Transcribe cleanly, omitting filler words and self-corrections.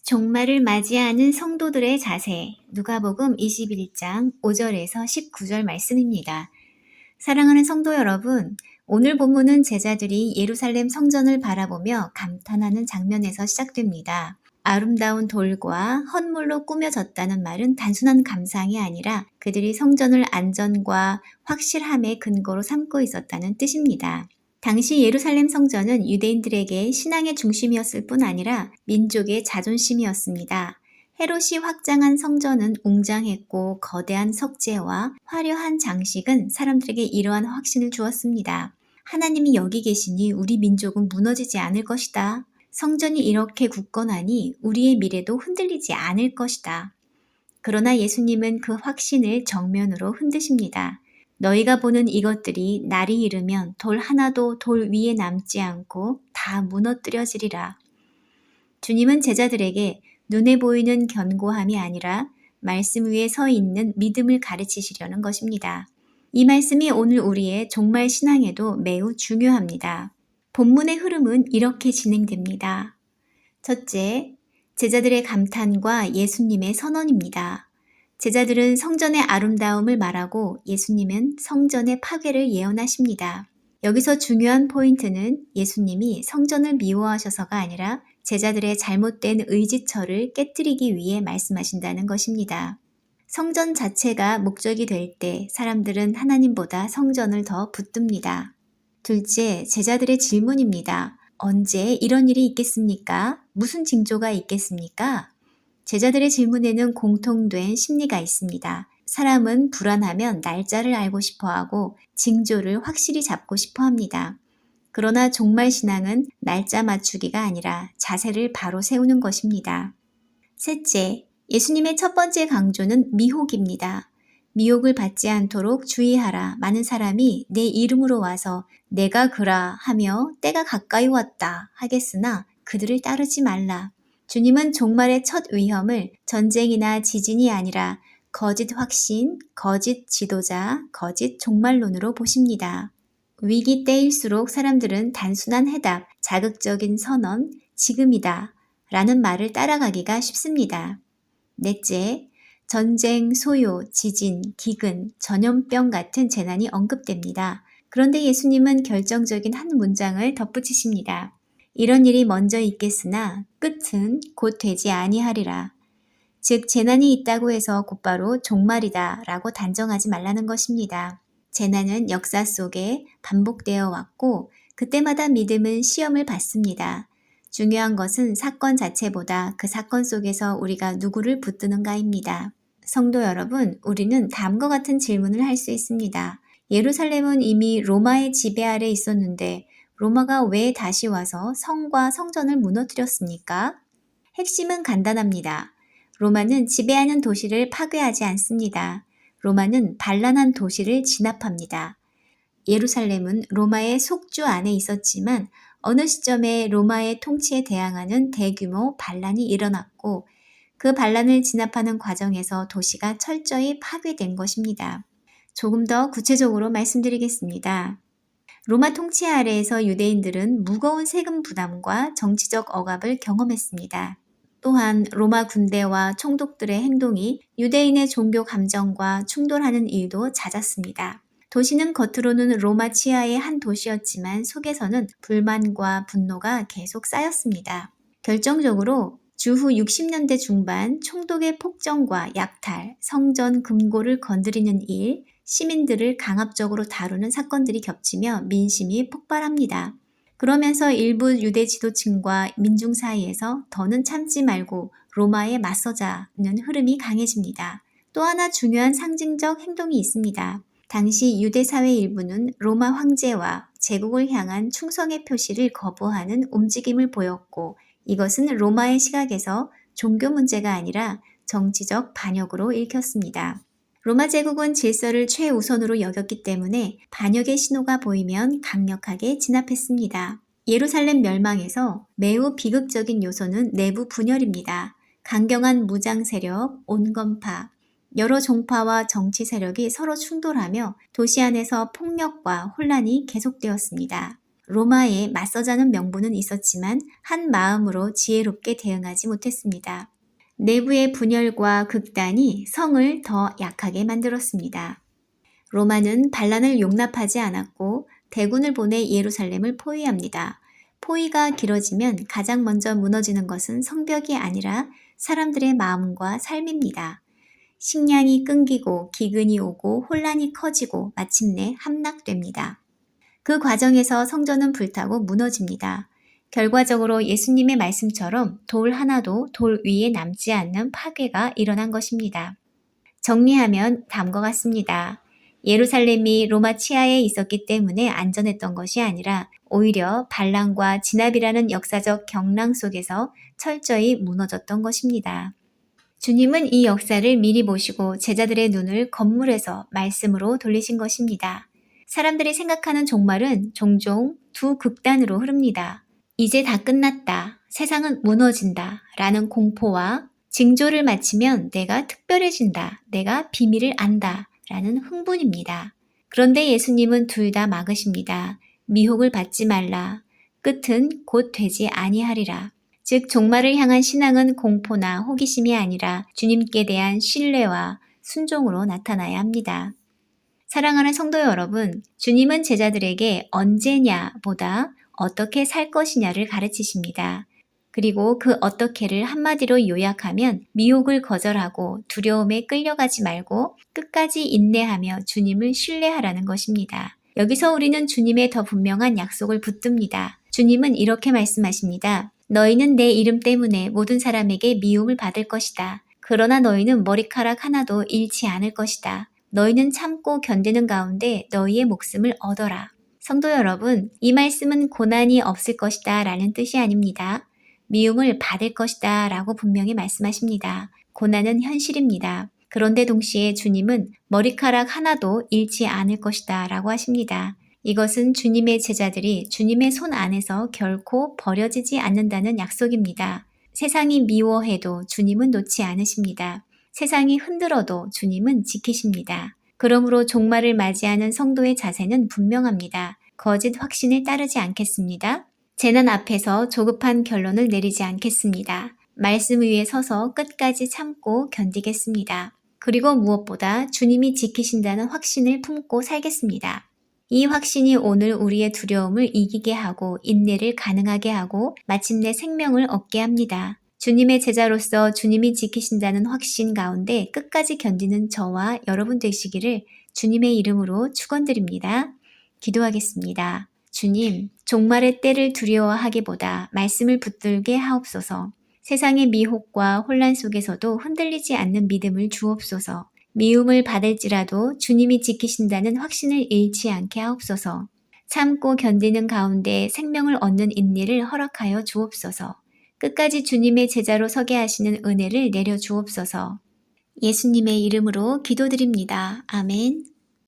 종말을 맞이하는 성도들의 자세. 누가복음 21장 5절에서 19절 말씀입니다. 사랑하는 성도 여러분, 오늘 본문은 제자들이 예루살렘 성전을 바라보며 감탄하는 장면에서 시작됩니다. 아름다운 돌과 헌물로 꾸며졌다는 말은 단순한 감상이 아니라 그들이 성전을 안전과 확실함의 근거로 삼고 있었다는 뜻입니다. 당시 예루살렘 성전은 유대인들에게 신앙의 중심이었을 뿐 아니라 민족의 자존심이었습니다. 헤롯이 확장한 성전은 웅장했고 거대한 석재와 화려한 장식은 사람들에게 이러한 확신을 주었습니다. 하나님이 여기 계시니 우리 민족은 무너지지 않을 것이다. 성전이 이렇게 굳건하니 우리의 미래도 흔들리지 않을 것이다. 그러나 예수님은 그 확신을 정면으로 흔드십니다. 너희가 보는 이것들이 날이 이르면 돌 하나도 돌 위에 남지 않고 다 무너뜨려지리라. 주님은 제자들에게 눈에 보이는 견고함이 아니라 말씀 위에 서 있는 믿음을 가르치시려는 것입니다. 이 말씀이 오늘 우리의 종말 신앙에도 매우 중요합니다. 본문의 흐름은 이렇게 진행됩니다. 첫째, 제자들의 감탄과 예수님의 선언입니다. 제자들은 성전의 아름다움을 말하고 예수님은 성전의 파괴를 예언하십니다. 여기서 중요한 포인트는 예수님이 성전을 미워하셔서가 아니라 제자들의 잘못된 의지처를 깨뜨리기 위해 말씀하신다는 것입니다. 성전 자체가 목적이 될 때 사람들은 하나님보다 성전을 더 붙듭니다. 둘째, 제자들의 질문입니다. 언제 이런 일이 있겠습니까? 무슨 징조가 있겠습니까? 제자들의 질문에는 공통된 심리가 있습니다. 사람은 불안하면 날짜를 알고 싶어하고 징조를 확실히 잡고 싶어합니다. 그러나 종말 신앙은 날짜 맞추기가 아니라 자세를 바로 세우는 것입니다. 셋째, 예수님의 첫 번째 강조는 미혹입니다. 미혹을 받지 않도록 주의하라. 많은 사람이 내 이름으로 와서 내가 그라 하며 때가 가까이 왔다 하겠으나 그들을 따르지 말라. 주님은 종말의 첫 위험을 전쟁이나 지진이 아니라 거짓 확신, 거짓 지도자, 거짓 종말론으로 보십니다. 위기 때일수록 사람들은 단순한 해답, 자극적인 선언, 지금이다 라는 말을 따라가기가 쉽습니다. 넷째, 전쟁, 소요, 지진, 기근, 전염병 같은 재난이 언급됩니다. 그런데 예수님은 결정적인 한 문장을 덧붙이십니다. 이런 일이 먼저 있겠으나 끝은 곧 되지 아니하리라. 즉 재난이 있다고 해서 곧바로 종말이다 라고 단정하지 말라는 것입니다. 재난은 역사 속에 반복되어 왔고 그때마다 믿음은 시험을 받습니다. 중요한 것은 사건 자체보다 그 사건 속에서 우리가 누구를 붙드는가입니다. 성도 여러분, 우리는 다음과 같은 질문을 할 수 있습니다. 예루살렘은 이미 로마의 지배 아래 있었는데 로마가 왜 다시 와서 성과 성전을 무너뜨렸습니까? 핵심은 간단합니다. 로마는 지배하는 도시를 파괴하지 않습니다. 로마는 반란한 도시를 진압합니다. 예루살렘은 로마의 속주 안에 있었지만 어느 시점에 로마의 통치에 대항하는 대규모 반란이 일어났고 그 반란을 진압하는 과정에서 도시가 철저히 파괴된 것입니다. 조금 더 구체적으로 말씀드리겠습니다. 로마 통치 아래에서 유대인들은 무거운 세금 부담과 정치적 억압을 경험했습니다. 또한 로마 군대와 총독들의 행동이 유대인의 종교 감정과 충돌하는 일도 잦았습니다. 도시는 겉으로는 로마 치하의 한 도시였지만 속에서는 불만과 분노가 계속 쌓였습니다. 결정적으로 주후 60년대 중반 총독의 폭정과 약탈, 성전 금고를 건드리는 일, 시민들을 강압적으로 다루는 사건들이 겹치며 민심이 폭발합니다. 그러면서 일부 유대 지도층과 민중 사이에서 더는 참지 말고 로마에 맞서자는 흐름이 강해집니다. 또 하나 중요한 상징적 행동이 있습니다. 당시 유대 사회 일부는 로마 황제와 제국을 향한 충성의 표시를 거부하는 움직임을 보였고 이것은 로마의 시각에서 종교 문제가 아니라 정치적 반역으로 읽혔습니다. 로마 제국은 질서를 최우선으로 여겼기 때문에 반역의 신호가 보이면 강력하게 진압했습니다. 예루살렘 멸망에서 매우 비극적인 요소는 내부 분열입니다. 강경한 무장 세력, 온건파, 여러 종파와 정치 세력이 서로 충돌하며 도시 안에서 폭력과 혼란이 계속되었습니다. 로마에 맞서자는 명분은 있었지만 한 마음으로 지혜롭게 대응하지 못했습니다. 내부의 분열과 극단이 성을 더 약하게 만들었습니다. 로마는 반란을 용납하지 않았고 대군을 보내 예루살렘을 포위합니다. 포위가 길어지면 가장 먼저 무너지는 것은 성벽이 아니라 사람들의 마음과 삶입니다. 식량이 끊기고 기근이 오고 혼란이 커지고 마침내 함락됩니다. 그 과정에서 성전은 불타고 무너집니다. 결과적으로 예수님의 말씀처럼 돌 하나도 돌 위에 남지 않는 파괴가 일어난 것입니다. 정리하면 다음과 같습니다. 예루살렘이 로마 치하에 있었기 때문에 안전했던 것이 아니라 오히려 반란과 진압이라는 역사적 경랑 속에서 철저히 무너졌던 것입니다. 주님은 이 역사를 미리 보시고 제자들의 눈을 건물에서 말씀으로 돌리신 것입니다. 사람들이 생각하는 종말은 종종 두 극단으로 흐릅니다. 이제 다 끝났다. 세상은 무너진다. 라는 공포와 징조를 마치면 내가 특별해진다. 내가 비밀을 안다. 라는 흥분입니다. 그런데 예수님은 둘 다 막으십니다. 미혹을 받지 말라. 끝은 곧 되지 아니하리라. 즉 종말을 향한 신앙은 공포나 호기심이 아니라 주님께 대한 신뢰와 순종으로 나타나야 합니다. 사랑하는 성도 여러분, 주님은 제자들에게 언제냐보다 어떻게 살 것이냐를 가르치십니다. 그리고 그 어떻게를 한마디로 요약하면 미혹을 거절하고 두려움에 끌려가지 말고 끝까지 인내하며 주님을 신뢰하라는 것입니다. 여기서 우리는 주님의 더 분명한 약속을 붙듭니다. 주님은 이렇게 말씀하십니다. 너희는 내 이름 때문에 모든 사람에게 미움을 받을 것이다. 그러나 너희는 머리카락 하나도 잃지 않을 것이다. 너희는 참고 견디는 가운데 너희의 목숨을 얻어라. 성도 여러분, 이 말씀은 고난이 없을 것이다 라는 뜻이 아닙니다. 미움을 받을 것이다 라고 분명히 말씀하십니다. 고난은 현실입니다. 그런데 동시에 주님은 머리카락 하나도 잃지 않을 것이다 라고 하십니다. 이것은 주님의 제자들이 주님의 손 안에서 결코 버려지지 않는다는 약속입니다. 세상이 미워해도 주님은 놓지 않으십니다. 세상이 흔들어도 주님은 지키십니다. 그러므로 종말을 맞이하는 성도의 자세는 분명합니다. 거짓 확신을 따르지 않겠습니다. 재난 앞에서 조급한 결론을 내리지 않겠습니다. 말씀 위에 서서 끝까지 참고 견디겠습니다. 그리고 무엇보다 주님이 지키신다는 확신을 품고 살겠습니다. 이 확신이 오늘 우리의 두려움을 이기게 하고 인내를 가능하게 하고 마침내 생명을 얻게 합니다. 주님의 제자로서 주님이 지키신다는 확신 가운데 끝까지 견디는 저와 여러분 되시기를 주님의 이름으로 축원드립니다. 기도하겠습니다. 주님, 종말의 때를 두려워하기보다 말씀을 붙들게 하옵소서. 세상의 미혹과 혼란 속에서도 흔들리지 않는 믿음을 주옵소서. 미움을 받을지라도 주님이 지키신다는 확신을 잃지 않게 하옵소서. 참고 견디는 가운데 생명을 얻는 인내를 허락하여 주옵소서. 끝까지 주님의 제자로 서게 하시는 은혜를 내려 주옵소서. 예수님의 이름으로 기도드립니다. 아멘.